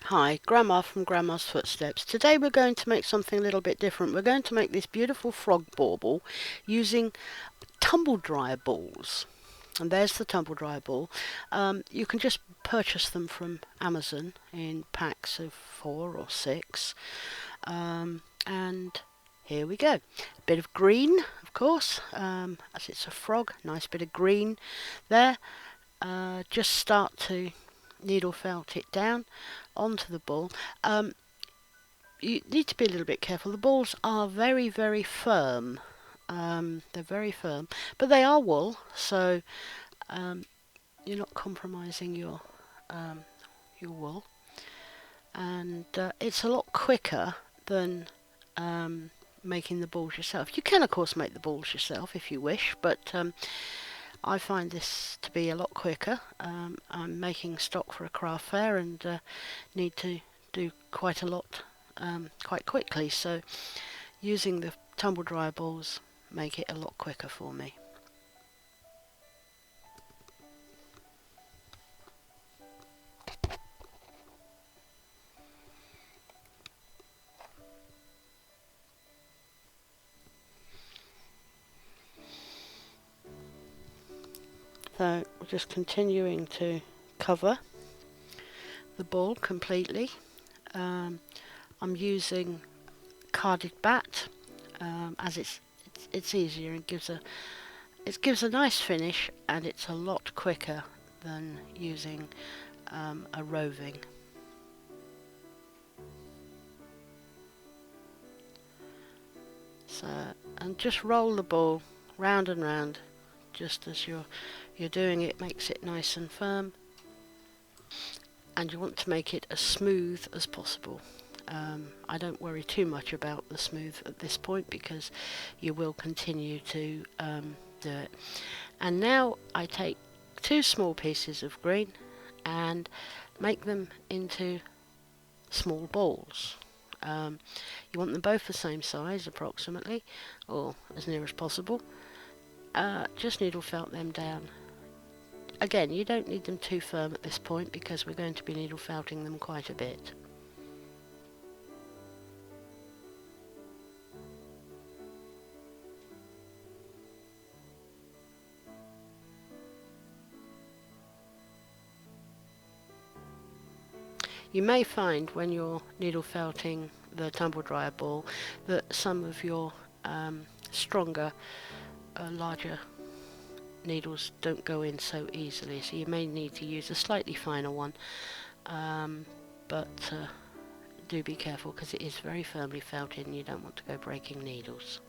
Hi, Grandma from Grandma's Footsteps. Today we're going to make something a little bit different. We're going to make this beautiful frog bauble using tumble dryer balls. And there's the tumble dryer ball. You can just purchase them from Amazon in packs of 4 or 6. And here we go. A bit of green, of course, as it's a frog. Nice bit of green there. Just start to needle felt it down onto the ball. You need to be a little bit careful. The balls are very, very firm. They're very firm, but they are wool, so you're not compromising your wool. And it's a lot quicker than making the balls yourself. You can, of course, make the balls yourself if you wish, but I find this to be a lot quicker. I'm making stock for a craft fair and need to do quite a lot quite quickly, so using the tumble dryer balls make it a lot quicker for me. So we're just continuing to cover the ball completely. I'm using carded bat as it's easier and gives a nice finish, and it's a lot quicker than using a roving. So, and just roll the ball round and round, just as you're doing it. Makes it nice and firm, and you want to make it as smooth as possible. I don't worry too much about the smooth at this point because you will continue to do it. And now I take 2 small pieces of green and make them into small balls. You want them both the same size approximately, or as near as possible. Just needle felt them down. Again, you don't need them too firm at this point because we're going to be needle felting them quite a bit. You may find when you're needle felting the tumble dryer ball that some of your stronger, larger needles don't go in so easily, so you may need to use a slightly finer one, but do be careful because it is very firmly felted and you don't want to go breaking needles.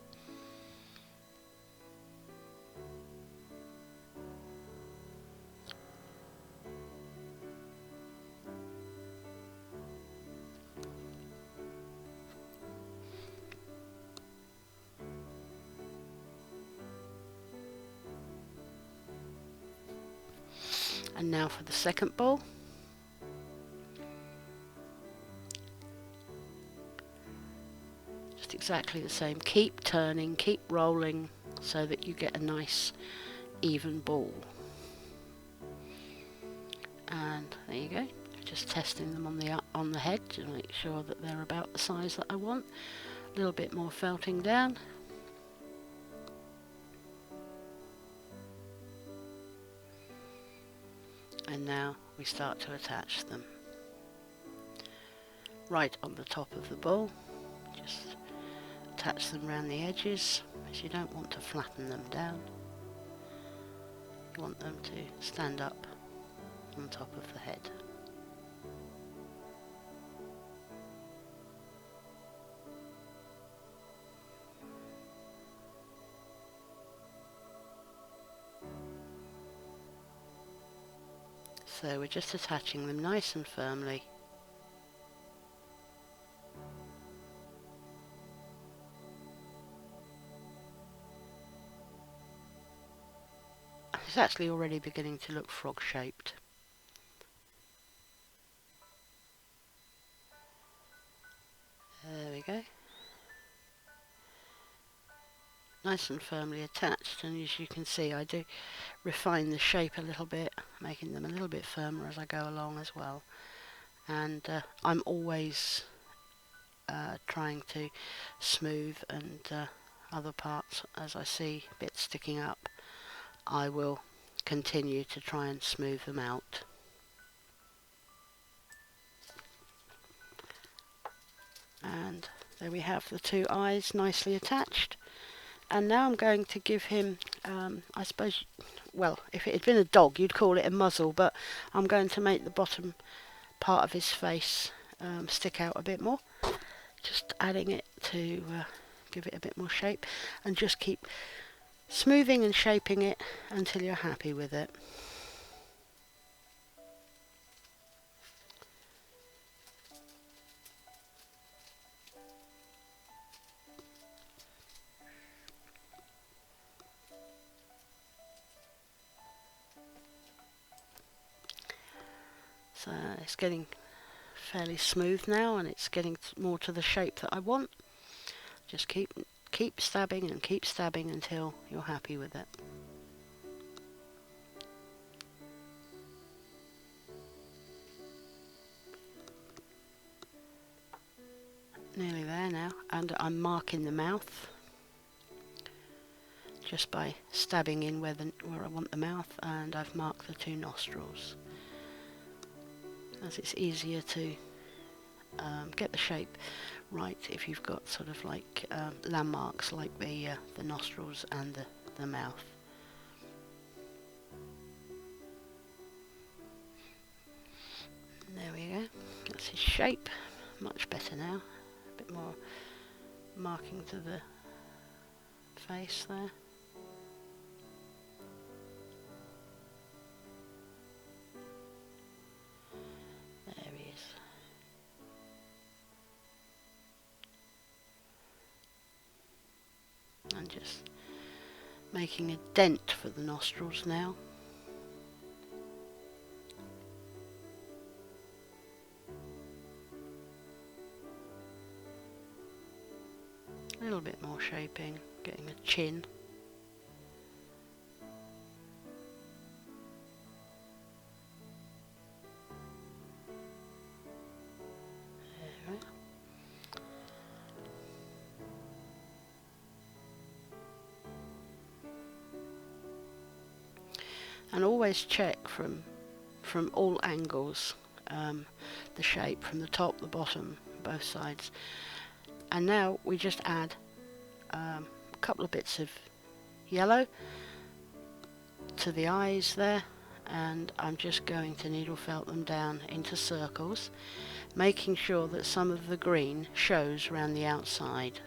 And now for the second ball. Just exactly the same. Keep turning, keep rolling so that you get a nice even ball. And there you go. Just testing them on the head to make sure that they're about the size that I want. A little bit more felting down. And now we start to attach them. Right on the top of the ball, just attach them around the edges, as you don't want to flatten them down. You want them to stand up on top of the head. So we're just attaching them nice and firmly. It's actually already beginning to look frog shaped. There we go. Nice and firmly attached, and as you can see I do refine the shape a little bit, making them a little bit firmer as I go along as well. and I'm always trying to smooth, and other parts, as I see bits sticking up, I will continue to try and smooth them out. And there we have the two eyes nicely attached. And now I'm going to give him, I suppose, well, if it had been a dog you'd call it a muzzle, but I'm going to make the bottom part of his face stick out a bit more, just adding it to give it a bit more shape, and just keep smoothing and shaping it until you're happy with it. So it's getting fairly smooth now, and it's getting more to the shape that I want. Just keep stabbing and keep stabbing until you're happy with it. Nearly there now, and I'm marking the mouth just by stabbing in where I want the mouth, and I've marked the two nostrils, as it's easier to get the shape right if you've got sort of like landmarks like the nostrils and the mouth. There we go, that's his shape, much better now. A bit more marking to the face there. There he is. And just making a dent for the nostrils now. A little bit more shaping, getting a chin. There we go. And always check from all angles the shape, from the top, the bottom, both sides. And now we just add a couple of bits of yellow to the eyes there, and I'm just going to needle felt them down into circles, making sure that some of the green shows around the outside.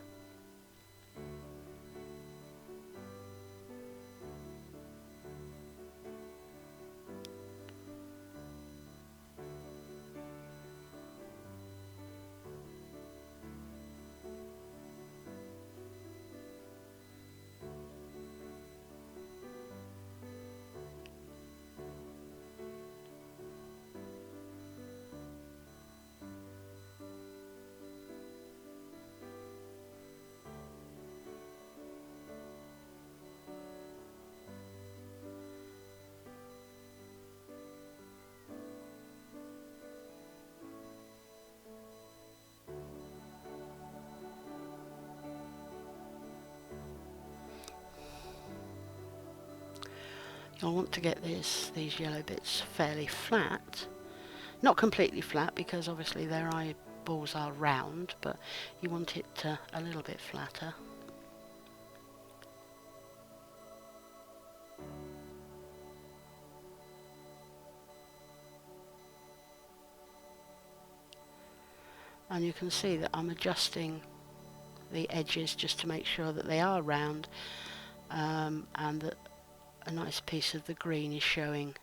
You'll want to get these yellow bits fairly flat. Not completely flat, because obviously their eyeballs are round, but you want it a little bit flatter. And you can see that I'm adjusting the edges just to make sure that they are round, and that a nice piece of the green is showing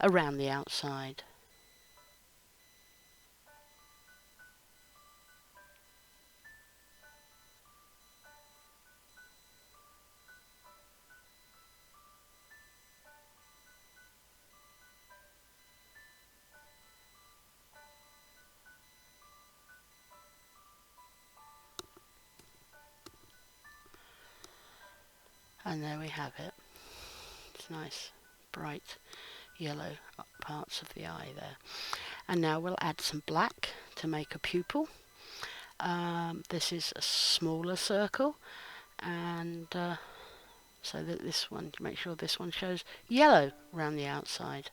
around the outside. And there we have it. It's nice bright yellow parts of the eye there. And now we'll add some black to make a pupil. This is a smaller circle, and so that this one, to make sure this one shows yellow around the outside.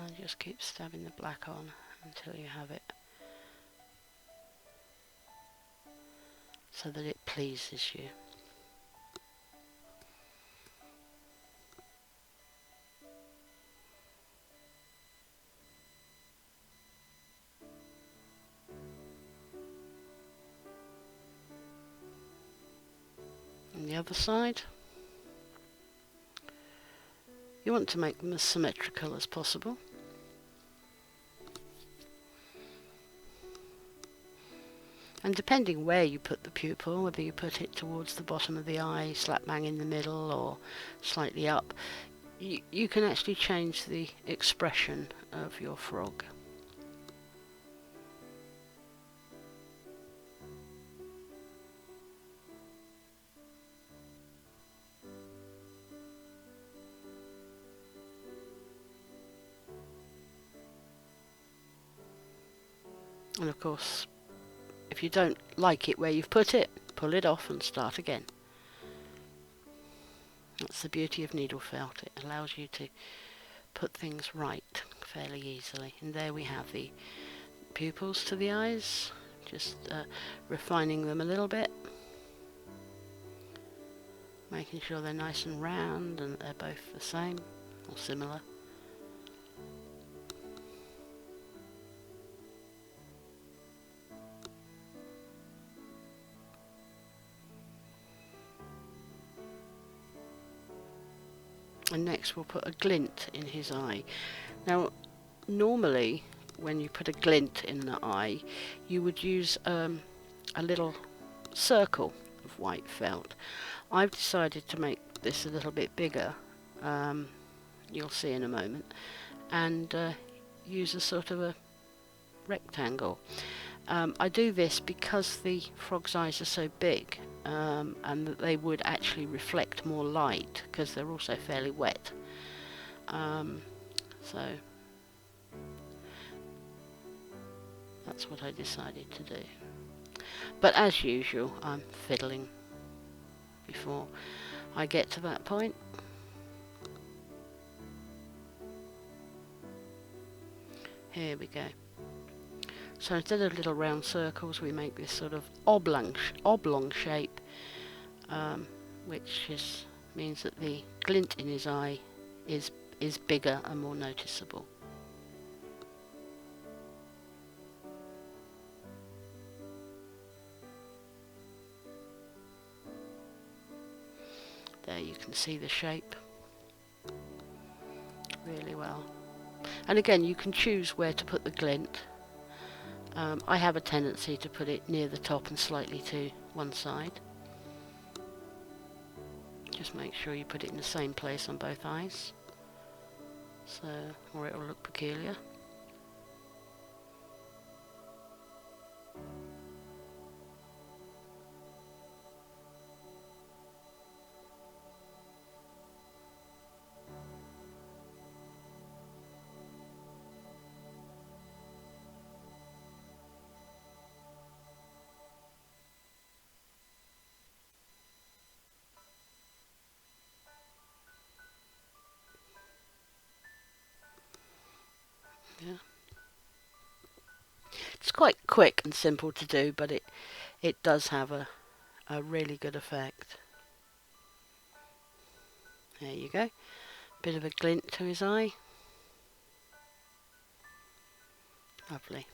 And just keep stabbing the black on until you have it, so that it pleases you. And the other side, you want to make them as symmetrical as possible. And depending where you put the pupil, whether you put it towards the bottom of the eye, slap bang in the middle, or slightly up, you can actually change the expression of your frog. And of course, if you don't like it where you've put it, pull it off and start again. That's the beauty of needle felt. It allows you to put things right fairly easily. And there we have the pupils to the eyes, just refining them a little bit, making sure they're nice and round and they're both the same or similar. And next we'll put a glint in his eye. Now, normally when you put a glint in the eye, you would use a little circle of white felt. I've decided to make this a little bit bigger, you'll see in a moment, and use a sort of a rectangle. I do this because the frog's eyes are so big, and that they would actually reflect more light because they're also fairly wet. So that's what I decided to do. But as usual, I'm fiddling before I get to that point. Here we go. So instead of little round circles, we make this sort of oblong shape, which means that the glint in his eye is bigger and more noticeable. There you can see the shape really well. And again, you can choose where to put the glint. I have a tendency to put it near the top and slightly to one side. Just make sure you put it in the same place on both eyes, or it will look peculiar. Yeah. It's quite quick and simple to do, but it does have a really good effect. There you go. Bit of a glint to his eye. Lovely.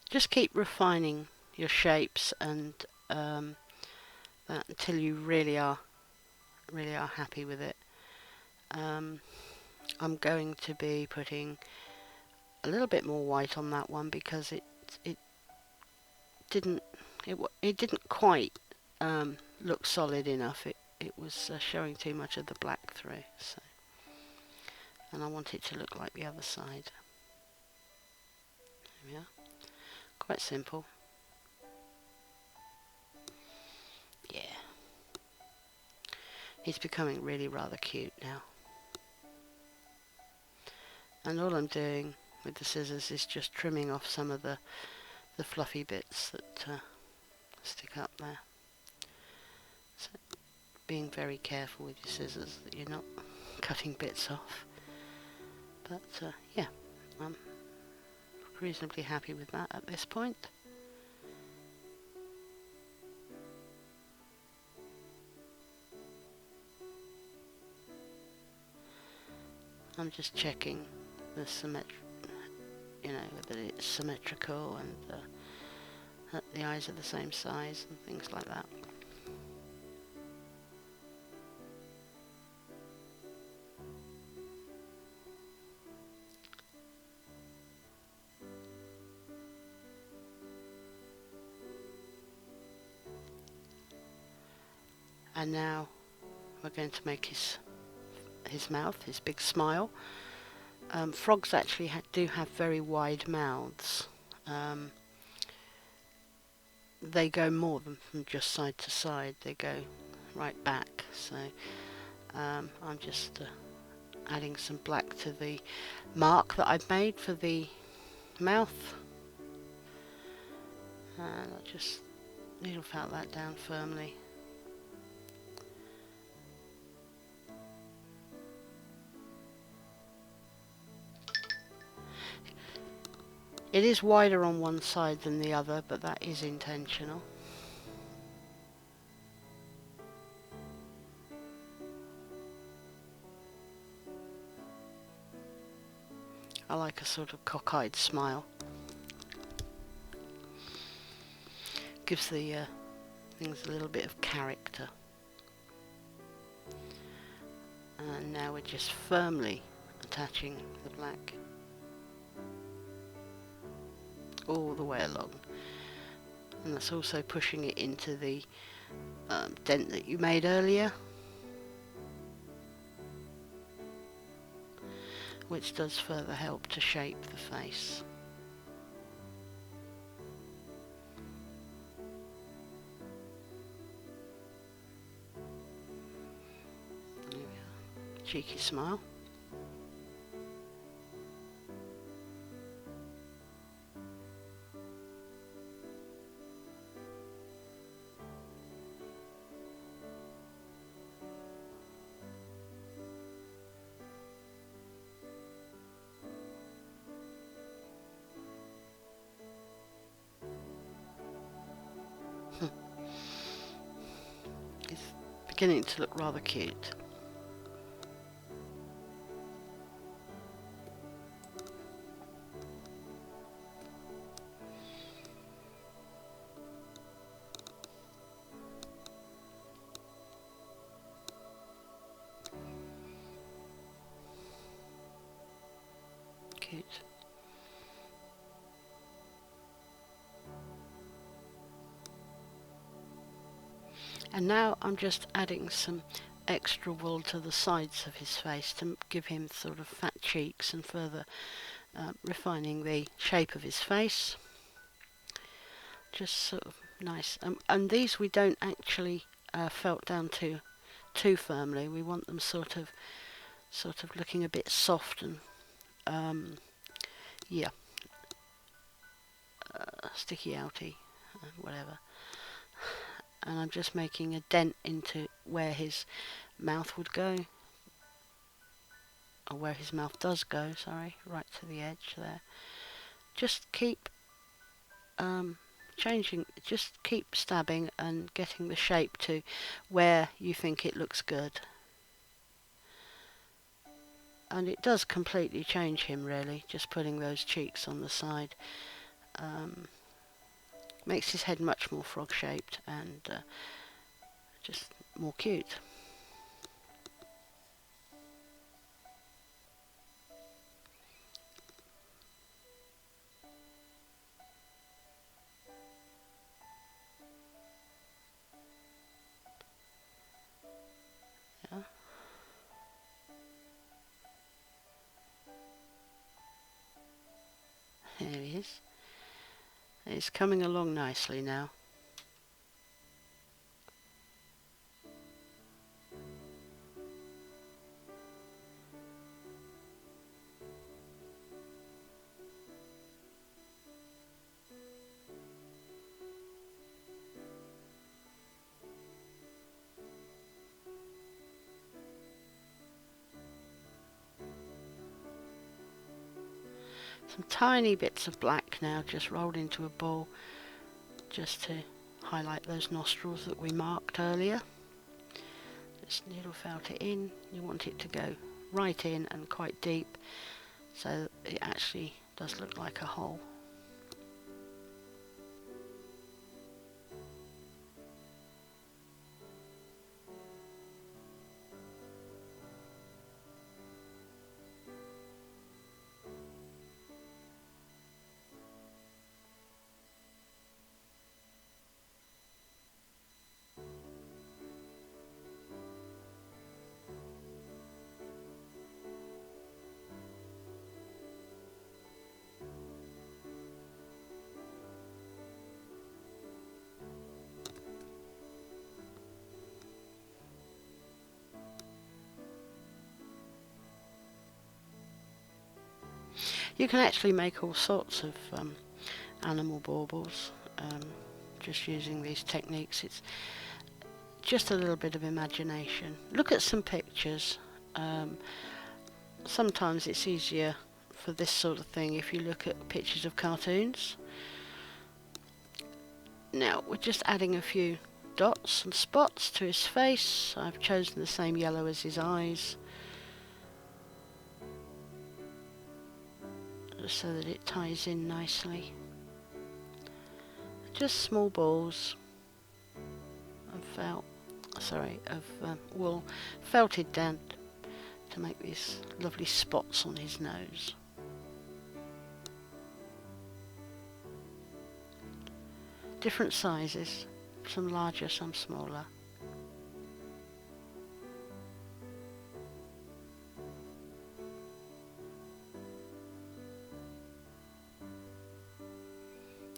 Just keep refining your shapes and that until you really are happy with it. I'm going to be putting a little bit more white on that one because it didn't it didn't quite look solid enough. It was showing too much of the black through. So, and I want it to look like the other side. There we are. Quite simple. Yeah. He's becoming really rather cute now. And all I'm doing with the scissors is just trimming off some of the fluffy bits that stick up there. So being very careful with your scissors that you're not cutting bits off. But yeah, I'm reasonably happy with that at this point. I'm just checking the whether it's symmetrical and that the eyes are the same size and things like that. And now we're going to make his mouth, his big smile. Frogs actually do have very wide mouths. They go more than from just side to side. They go right back. So I'm just adding some black to the mark that I've made for the mouth. And I'll just needle felt that down firmly. It is wider on one side than the other, but that is intentional. I like a sort of cockeyed smile. Gives the things a little bit of character. And now we're just firmly attaching the black all the way along, and that's also pushing it into the dent that you made earlier, which does further help to shape the face. There we are. Cheeky smile. It's beginning to look rather cute. Cute. And now I'm just adding some extra wool to the sides of his face to give him sort of fat cheeks and further refining the shape of his face. Just sort of nice. And these we don't actually felt down too firmly. We want them sort of looking a bit soft and yeah, sticky outy, whatever. And I'm just making a dent into where his mouth would go, or where his mouth does go, sorry, right to the edge there. Just keep changing, just keep stabbing and getting the shape to where you think it looks good. And it does completely change him, really, just putting those cheeks on the side. Makes his head much more frog shaped and just more cute. It's coming along nicely now. Some tiny bits of black now just rolled into a ball, just to highlight those nostrils that we marked earlier. Just needle felt it in. You want it to go right in and quite deep, so it actually does look like a hole. You can actually make all sorts of animal baubles just using these techniques. It's just a little bit of imagination. Look at some pictures. Sometimes it's easier for this sort of thing if you look at pictures of cartoons. Now we're just adding a few dots and spots to his face. I've chosen the same yellow as his eyes, just so that it ties in nicely. Just small balls of wool felted down to make these lovely spots on his nose. Different sizes, some larger, some smaller.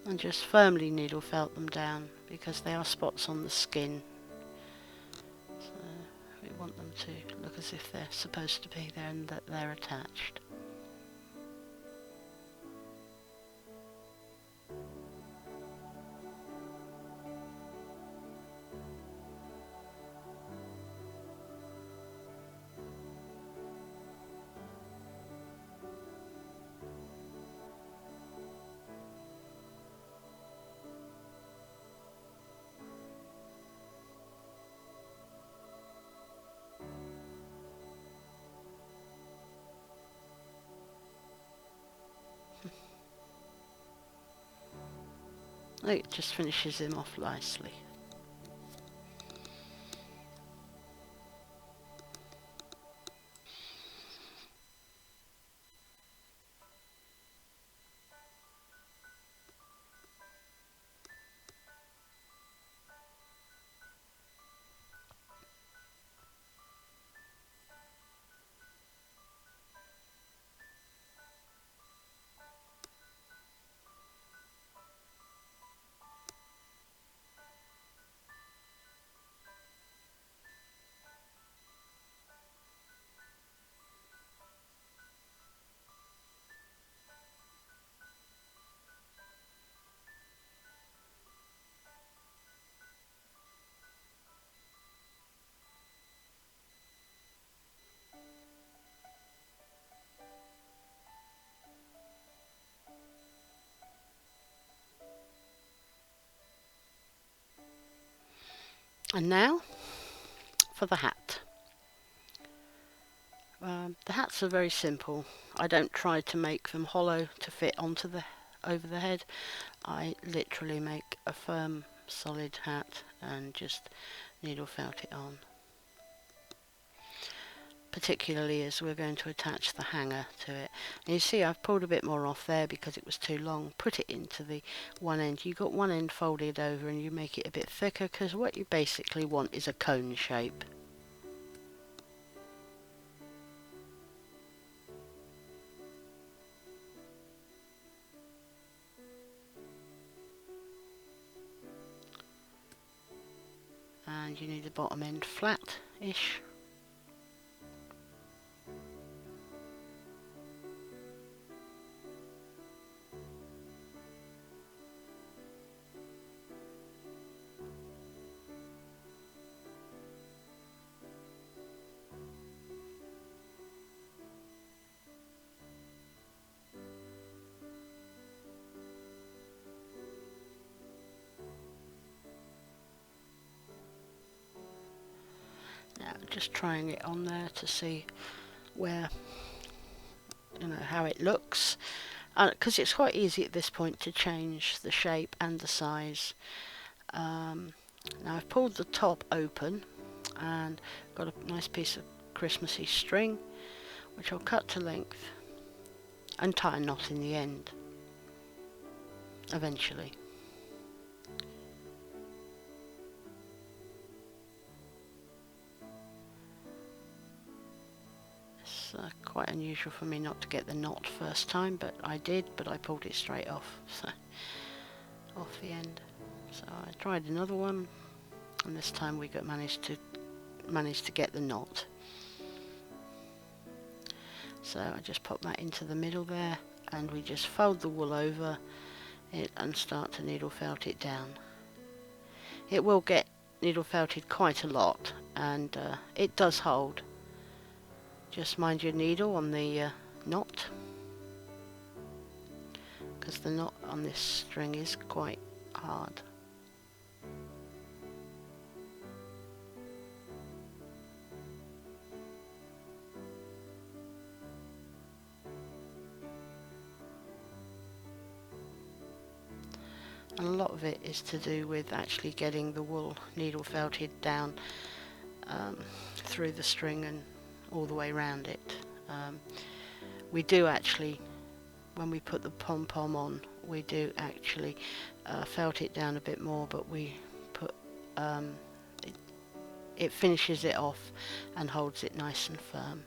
And just firmly needle felt them down because they are spots on the skin. So we want them to look as if they're supposed to be there and that they're attached. It just finishes him off nicely. And now for the hat. The hats are very simple. I don't try to make them hollow to fit onto the over the head. I literally make a firm, solid hat and just needle felt it on. Particularly as we're going to attach the hanger to it. And you see I've pulled a bit more off there because it was too long. Put it into the one end. You got one end folded over and you make it a bit thicker because what you basically want is a cone shape. and you need the bottom end flat-ish. Now just trying it on there to see where, how it looks, because it's quite easy at this point to change the shape and the size. Now I've pulled the top open and got a nice piece of Christmassy string, which I'll cut to length and tie a knot in the end eventually. It's quite unusual for me not to get the knot first time, but I did, but I pulled it straight off, so off the end. So I tried another one, and this time we managed to get the knot. So I just pop that into the middle there, and we just fold the wool over it and start to needle felt it down. It will get needle felted quite a lot, and it does hold. Just mind your needle on the knot, because the knot on this string is quite hard. And a lot of it is to do with actually getting the wool needle felted down through the string and all the way around it. We do actually, when we put the pom-pom on, we do actually felt it down a bit more, but we put it finishes it off and holds it nice and firm.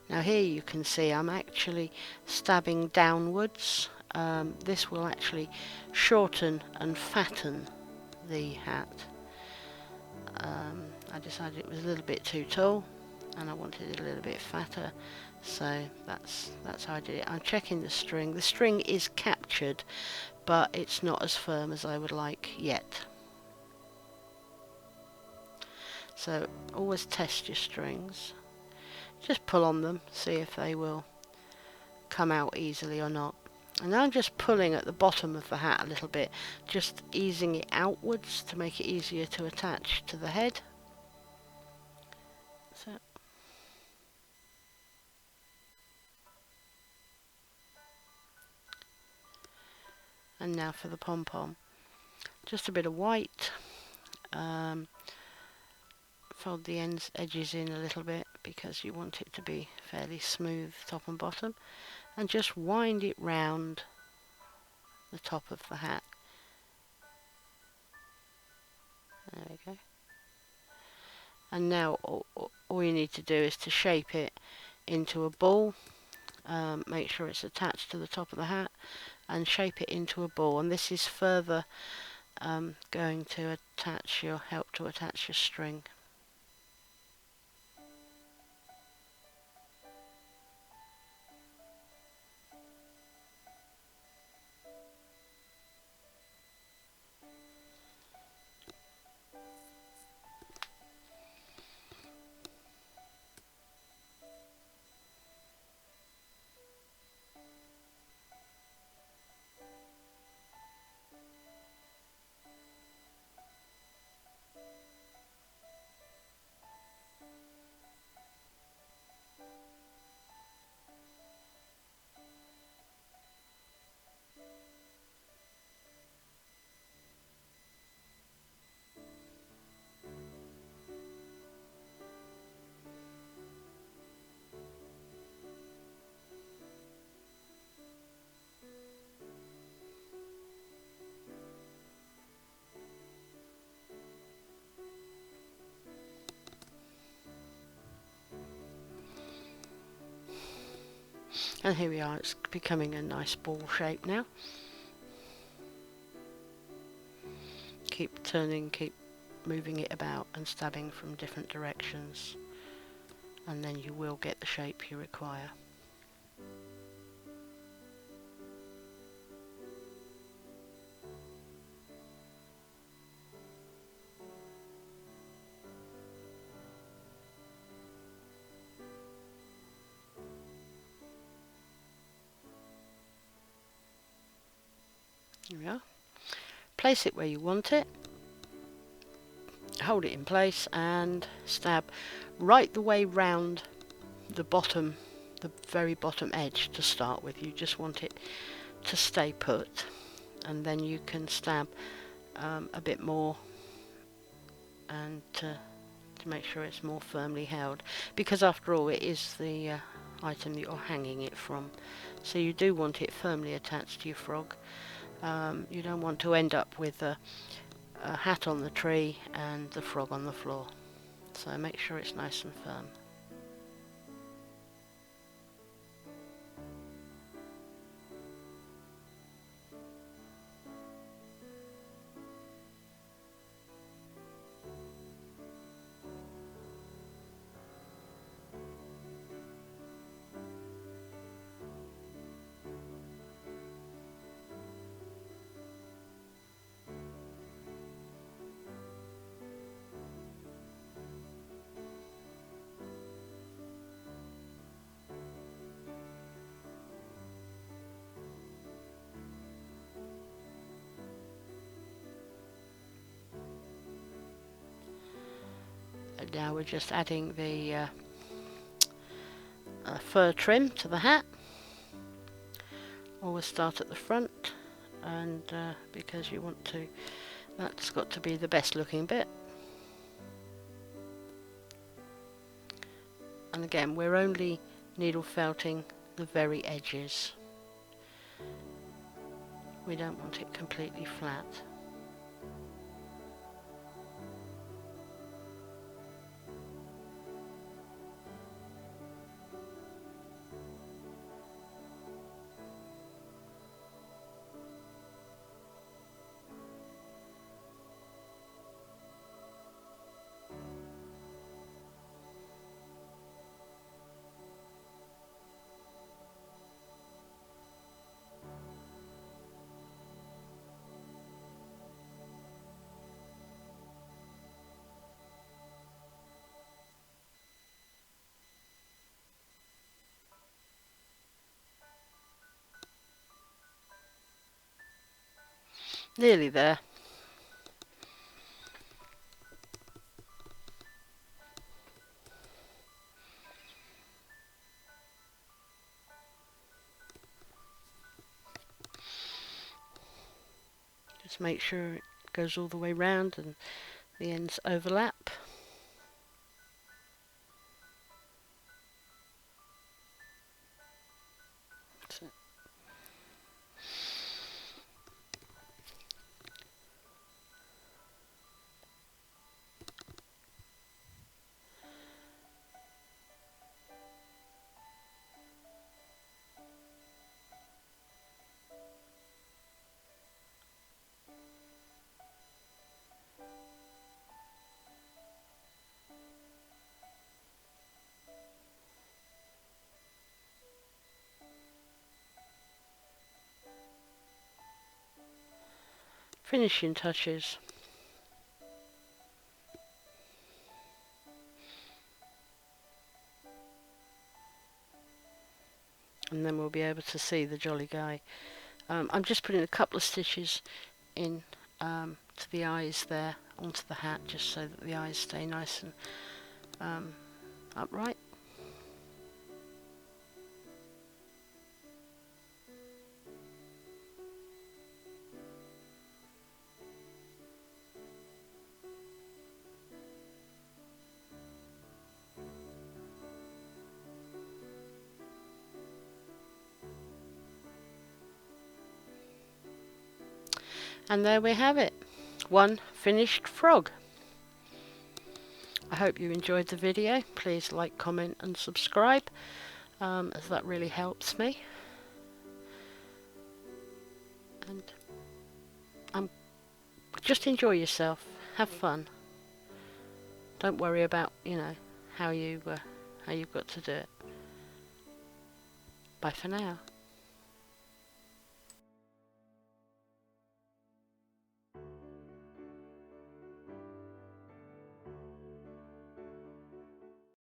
Now here you can see I'm actually stabbing downwards. This will actually shorten and fatten the hat. I decided it was a little bit too tall and I wanted it a little bit fatter, so that's how I did it. I'm checking the string. The string is captured, but it's not as firm as I would like yet. So always test your strings. Just pull on them, see if they will come out easily or not. And now I'm just pulling at the bottom of the hat a little bit, just easing it outwards to make it easier to attach to the head. So. And now for the pom-pom. Just a bit of white. Fold the edges in a little bit because you want it to be fairly smooth top and bottom. And just wind it round the top of the hat. There we go. And now all you need to do is to shape it into a ball. Make sure it's attached to the top of the hat and shape it into a ball. And this is further going to help to attach your string. And here we are, it's becoming a nice ball shape now. Keep turning, keep moving it about and stabbing from different directions, and then you will get the shape you require. There we are. Place it where you want it, hold it in place and stab right the way round the bottom, the very bottom edge to start with. You just want it to stay put, and then you can stab a bit more and to make sure it's more firmly held, because after all it is the item that you're hanging it from, so you do want it firmly attached to your frog. You don't want to end up with a hat on the tree and the frog on the floor, so make sure it's nice and firm. And now we're just adding the fur trim to the hat. Always start at the front, and because you want to, that's got to be the best looking bit. And again, we're only needle felting the very edges. We don't want it completely flat. Nearly there. Just make sure it goes all the way round and the ends overlap. So finishing touches. And then we'll be able to see the jolly guy. I'm just putting a couple of stitches in to the eyes there, onto the hat, just so that the eyes stay nice and upright. And there we have it, one finished frog. I hope you enjoyed the video. Please like, comment and subscribe, as that really helps me. And just enjoy yourself, have fun. Don't worry about, how you've got to do it. Bye for now.